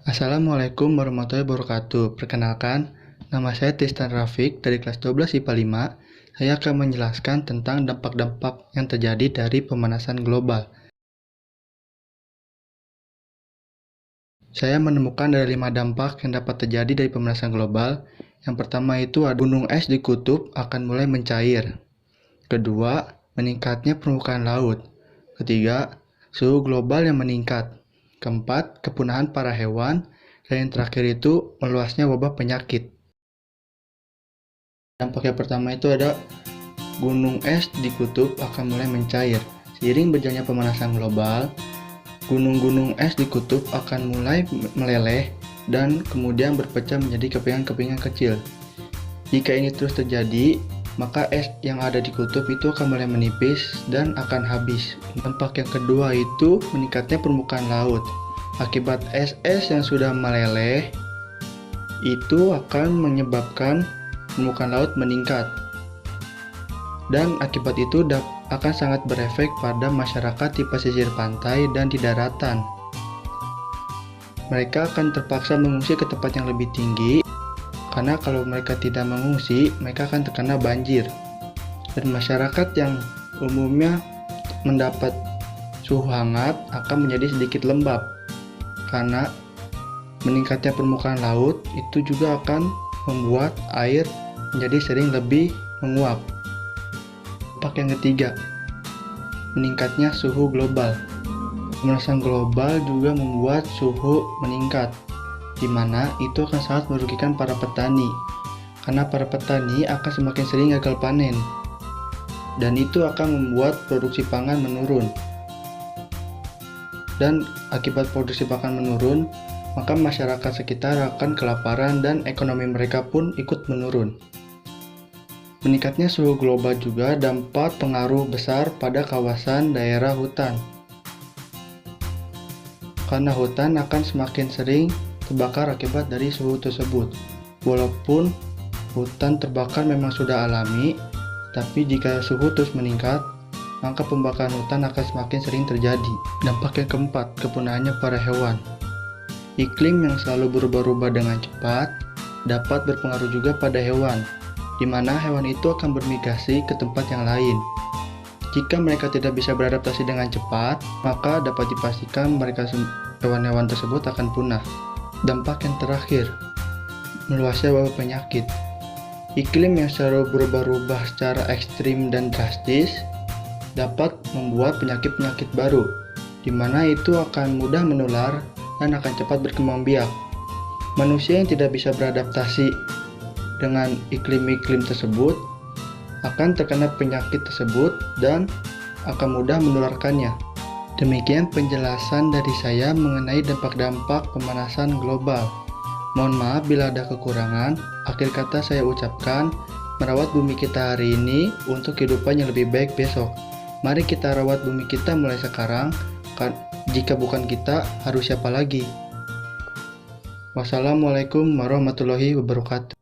Assalamualaikum warahmatullahi wabarakatuh. Perkenalkan, nama saya Tristan Rafiq dari kelas 12 IPA 5. Saya akan menjelaskan tentang dampak-dampak yang terjadi dari pemanasan global. Saya menemukan ada 5 dampak yang dapat terjadi dari pemanasan global. Yang pertama itu ada gunung es di kutub akan mulai mencair. Kedua, meningkatnya permukaan laut. Ketiga, suhu global yang meningkat. Keempat, kepunahan para hewan. Dan yang terakhir itu meluasnya wabah penyakit. Dampak yang pertama itu ada gunung es di kutub akan mulai mencair. Seiring berjalannya pemanasan global, gunung-gunung es di kutub akan mulai meleleh dan kemudian berpecah menjadi kepingan-kepingan kecil. Jika ini terus terjadi, maka es yang ada di kutub itu akan mulai menipis dan akan habis. Dampak yang kedua itu meningkatnya permukaan laut. Akibat es-es yang sudah meleleh, itu akan menyebabkan permukaan laut meningkat. Dan akibat itu akan sangat berefek pada masyarakat di pesisir pantai dan di daratan. Mereka akan terpaksa mengungsi ke tempat yang lebih tinggi, karena kalau mereka tidak mengungsi, mereka akan terkena banjir. Dan masyarakat yang umumnya mendapat suhu hangat akan menjadi sedikit lembab, karena meningkatnya permukaan laut itu juga akan membuat air menjadi sering lebih menguap. Dampak yang ketiga, meningkatnya suhu global. Pemanasan global juga membuat suhu meningkat, di mana itu akan sangat merugikan para petani, karena para petani akan semakin sering gagal panen, dan itu akan membuat produksi pangan menurun. Dan akibat produksi pangan menurun, maka masyarakat sekitar akan kelaparan dan ekonomi mereka pun ikut menurun. Meningkatnya suhu global juga dapat pengaruh besar pada kawasan daerah hutan, karena hutan akan semakin sering terbakar akibat dari suhu tersebut. Walaupun hutan terbakar memang sudah alami, tapi jika suhu terus meningkat, maka pembakaran hutan akan semakin sering terjadi. Dampak yang keempat, kepunahannya para hewan. Iklim yang selalu berubah-ubah dengan cepat dapat berpengaruh juga pada hewan, di mana hewan itu akan bermigrasi ke tempat yang lain. Jika mereka tidak bisa beradaptasi dengan cepat, maka dapat dipastikan hewan-hewan tersebut akan punah. Dampak yang terakhir, meluasnya wabah penyakit. Iklim yang selalu berubah-ubah secara ekstrim dan drastis dapat membuat penyakit-penyakit baru, di mana itu akan mudah menular dan akan cepat berkembang biak. Manusia yang tidak bisa beradaptasi dengan iklim-iklim tersebut akan terkena penyakit tersebut dan akan mudah menularkannya. Demikian penjelasan dari saya mengenai dampak-dampak pemanasan global. Mohon maaf bila ada kekurangan. Akhir kata saya ucapkan, merawat bumi kita hari ini untuk kehidupan yang lebih baik besok. Mari kita rawat bumi kita mulai sekarang, jika bukan kita, harus siapa lagi? Wassalamualaikum warahmatullahi wabarakatuh.